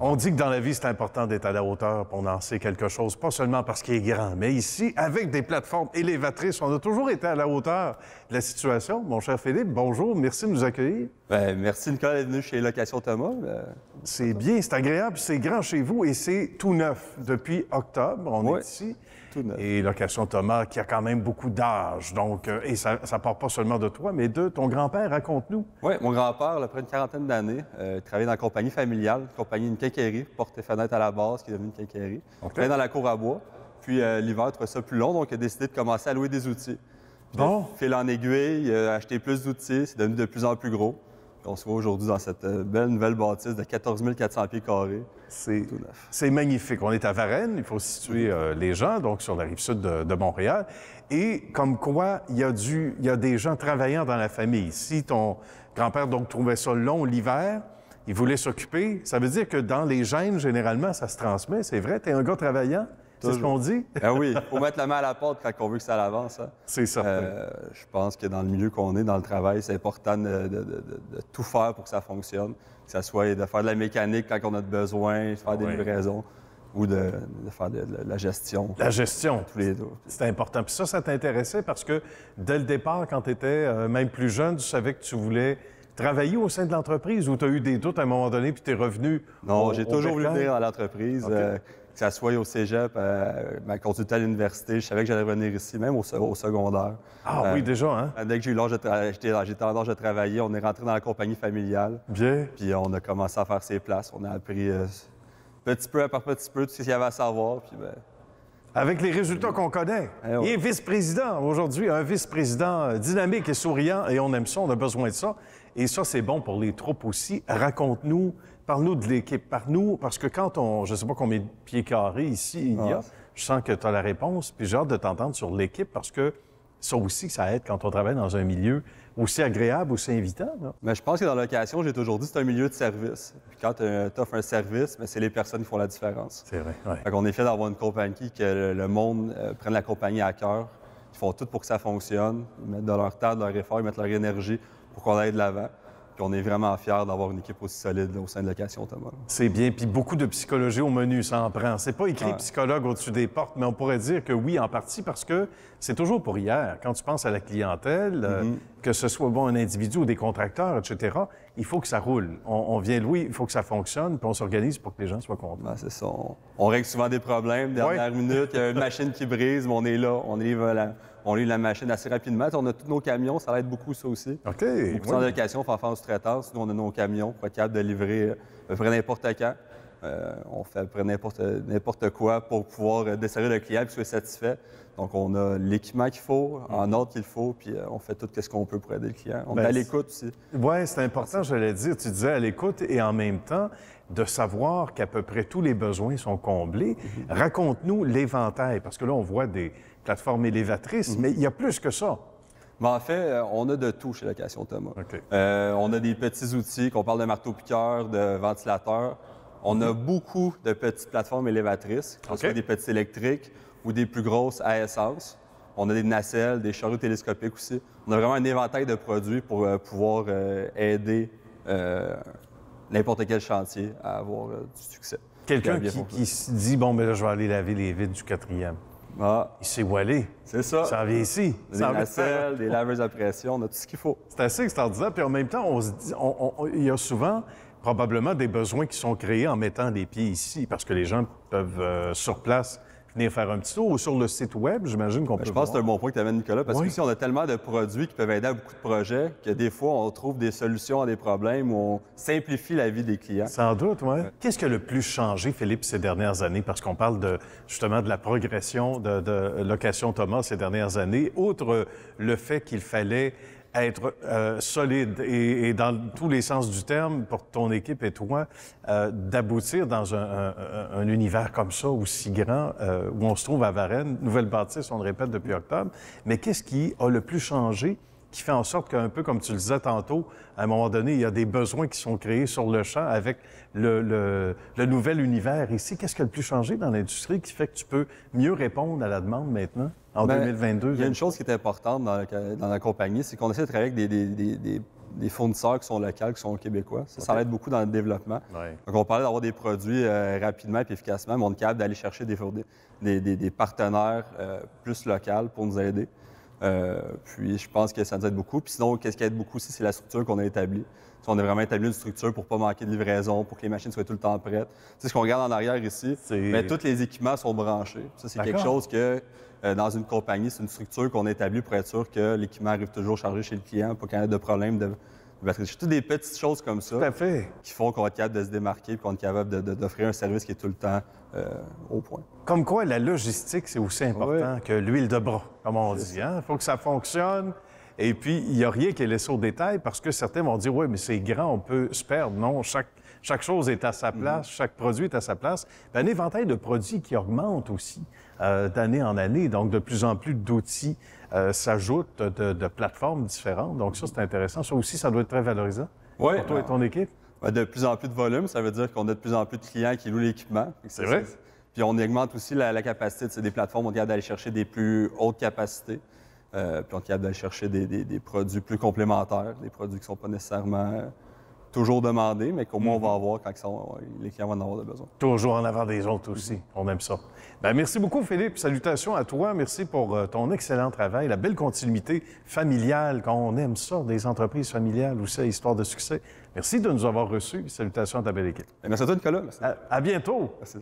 On dit que dans la vie, c'est important d'être à la hauteur pour en sait quelque chose, pas seulement parce qu'il est grand, mais ici, avec des plateformes élévatrices, on a toujours été à la hauteur de la situation. Mon cher Philippe, bonjour, merci de nous accueillir. Bien, merci Nicolas d'être venu chez Location Thomas. C'est bien, c'est agréable, c'est grand chez vous et c'est tout neuf. Depuis octobre, on est ici. Tout neuf. Et Location Thomas, qui a quand même beaucoup d'âge, donc, et ça part pas seulement de toi, mais de ton grand-père, raconte-nous. Oui, mon grand-père, après une quarantaine d'années, travaillait dans la compagnie familiale, une quincaillerie, porte et fenêtre à la base, qui est devenue une quincaillerie. Il travaillait dans la cour à bois. Puis l'hiver, il trouvait ça plus long, donc il a décidé de commencer à louer des outils. Puis de fil en aiguille, il a acheté plus d'outils, c'est devenu de plus en plus gros. Puis on se voit aujourd'hui dans cette belle nouvelle bâtisse de 14 400 pieds carrés. C'est magnifique. On est à Varennes, il faut situer les gens, donc sur la rive sud de Montréal. Et comme quoi, il y a des gens travaillant dans la famille. Si ton grand-père donc trouvait ça long l'hiver, il voulait s'occuper, ça veut dire que dans les gènes, généralement, ça se transmet. C'est vrai? T'es un gars travaillant? C'est ce qu'on dit? Ah oui, il faut mettre la main à la porte quand on veut que ça avance. Hein. C'est certain. Je pense que dans le milieu qu'on est, dans le travail, c'est important de tout faire pour que ça fonctionne. Que ça soit de faire de la mécanique quand on a besoin, de faire des livraisons ou de faire de la gestion. La gestion. Tous les deux. C'est important. Puis ça t'intéressait parce que dès le départ, quand tu étais même plus jeune, tu savais que tu voulais travailler au sein de l'entreprise ou tu as eu des doutes à un moment donné puis tu es revenu? Non, j'ai toujours voulu venir dans l'entreprise. Okay. Que ça soit au cégep, ma consulté à l'université, je savais que j'allais revenir ici, même au secondaire. Ah oui, déjà, hein? Dès que j'ai eu l'âge j'étais en âge de travailler, on est rentré dans la compagnie familiale. Bien. Puis on a commencé à faire ses places. On a appris petit peu par petit peu tout ce qu'il y avait à savoir. Puis, avec les résultats qu'on connaît. Il est vice-président aujourd'hui, un vice-président dynamique et souriant, et on aime ça, on a besoin de ça. Et ça, c'est bon pour les troupes aussi. Raconte-nous, parle-nous de l'équipe, parle-nous, parce que quand je ne sais pas combien de pieds carrés ici il y a, je sens que tu as la réponse, puis j'ai hâte de t'entendre sur l'équipe, parce que ça aussi, ça aide quand on travaille dans un milieu aussi agréable, aussi invitant. Là. Mais je pense que dans la location, j'ai toujours dit, c'est un milieu de service. Puis quand tu offres un service, c'est les personnes qui font la différence. C'est vrai, oui. Fait qu'on est fiers d'avoir une compagnie que le monde prenne la compagnie à cœur. Ils font tout pour que ça fonctionne. Ils mettent de leur temps, de leur effort, ils mettent leur énergie pour qu'on aille de l'avant. Puis on est vraiment fiers d'avoir une équipe aussi solide là, au sein de Location Thomas. C'est bien. Puis beaucoup de psychologie au menu, ça en prend. C'est pas écrit psychologue au-dessus des portes, mais on pourrait dire que oui, en partie, parce que c'est toujours pour hier. Quand tu penses à la clientèle, que ce soit un individu ou des contracteurs, etc., il faut que ça roule. On vient louer, il faut que ça fonctionne, puis on s'organise pour que les gens soient contents. C'est ça. On règle souvent des problèmes. Dernière minute, il y a une machine qui brise, mais on est là, on livre la machine assez rapidement. On a tous nos camions, ça aide beaucoup, ça aussi. OK. Beaucoup de location, on fait en sous-traitance. Nous, on a nos camions pour être capable de livrer à peu près n'importe quand. On fait à peu près n'importe quoi pour pouvoir desservir le client et qu'il soit satisfait. Donc, on a l'équipement qu'il faut, en ordre qu'il faut, puis on fait tout ce qu'on peut pour aider le client. On est à l'écoute aussi. Oui, c'est important, je l'ai dit. Tu disais à l'écoute et en même temps, de savoir qu'à peu près tous les besoins sont comblés. Raconte-nous l'éventail, parce que là, on voit des plateformes élévatrices, mais il y a plus que ça. Mais en fait, on a de tout chez Location Thomas. Okay. On a des petits outils, qu'on parle de marteau-piqueur, de ventilateur. On a beaucoup de petites plateformes élévatrices, que ce soit des petites électriques ou des plus grosses à essence. On a des nacelles, des chariots télescopiques aussi. On a vraiment un éventail de produits pour pouvoir aider n'importe quel chantier à avoir du succès. Quelqu'un qui se dit, bon, ben là, je vais aller laver les vitres du 4e. Il sait où aller. C'est ça. Ça vient ici. Des nacelles, des laveuses à pression, on a tout ce qu'il faut. C'est assez extraordinaire. Puis en même temps, on se dit, il y a souvent probablement des besoins qui sont créés en mettant les pieds ici, parce que les gens peuvent, sur place, venir faire un petit tour ou sur le site web, j'imagine qu'on peut. Je pense que c'est un bon point que tu amènes, Nicolas, parce que ici, on a tellement de produits qui peuvent aider à beaucoup de projets que des fois, on trouve des solutions à des problèmes où on simplifie la vie des clients. Sans doute, oui. Qu'est-ce qui a le plus changé, Philippe, ces dernières années? Parce qu'on parle justement de la progression de Location Thomas ces dernières années, outre le fait qu'il fallait être solide et dans tous les sens du terme, pour ton équipe et toi, d'aboutir dans un univers comme ça, aussi grand, où on se trouve à Varennes, nouvelle bâtisse, on le répète depuis octobre. Mais qu'est-ce qui a le plus changé, qui fait en sorte qu'un peu, comme tu le disais tantôt, à un moment donné, il y a des besoins qui sont créés sur le champ avec le nouvel univers ici? Qu'est-ce qui a le plus changé dans l'industrie qui fait que tu peux mieux répondre à la demande maintenant? En 2022. Il y a une chose qui est importante dans la compagnie, c'est qu'on essaie de travailler avec des fournisseurs qui sont locaux, qui sont québécois. Ça aide beaucoup dans le développement. Ouais. Donc, on parlait d'avoir des produits rapidement et efficacement, mais on est capable d'aller chercher des partenaires plus locaux pour nous aider. Puis, je pense que ça nous aide beaucoup. Puis sinon, qu'est-ce qui aide beaucoup aussi, c'est la structure qu'on a établie. On a vraiment établi une structure pour ne pas manquer de livraison, pour que les machines soient tout le temps prêtes. Tu sais, ce qu'on regarde en arrière ici, bien, tous les équipements sont branchés. Ça, c'est quelque chose que, dans une compagnie, c'est une structure qu'on a établie pour être sûr que l'équipement arrive toujours chargé chez le client, pas qu'il y ait de problème de batterie. C'est toutes des petites choses comme ça qui font qu'on va être capable de se démarquer et qu'on est capable d'offrir un service qui est tout le temps au point. Comme quoi, la logistique, c'est aussi important que l'huile de bras, comme on dit. Il faut que ça fonctionne. Et puis, il n'y a rien qui est laissé au détail parce que certains vont dire « Oui, mais c'est grand, on peut se perdre. » Non, chaque chose est à sa place, chaque produit est à sa place. Puis, un éventail de produits qui augmente aussi d'année en année. Donc, de plus en plus d'outils s'ajoutent de plateformes différentes. Donc, ça, c'est intéressant. Ça aussi, ça doit être très valorisant pour toi et ton équipe. De plus en plus de volume, ça veut dire qu'on a de plus en plus de clients qui louent l'équipement. C'est vrai. Puis, on augmente aussi la capacité. C'est des plateformes, on est capable d'aller chercher des plus hautes capacités. Puis on est capable d'aller chercher des produits plus complémentaires, des produits qui ne sont pas nécessairement toujours demandés, mais qu'au moins on va avoir quand les clients vont en avoir besoin. Toujours en avant des autres aussi. On aime ça. Bien, merci beaucoup, Philippe. Salutations à toi. Merci pour ton excellent travail, la belle continuité familiale, quand on aime ça, des entreprises familiales aussi, histoire de succès. Merci de nous avoir reçus. Salutations à ta belle équipe. Merci à toi, Nicolas. Merci. À bientôt. Merci.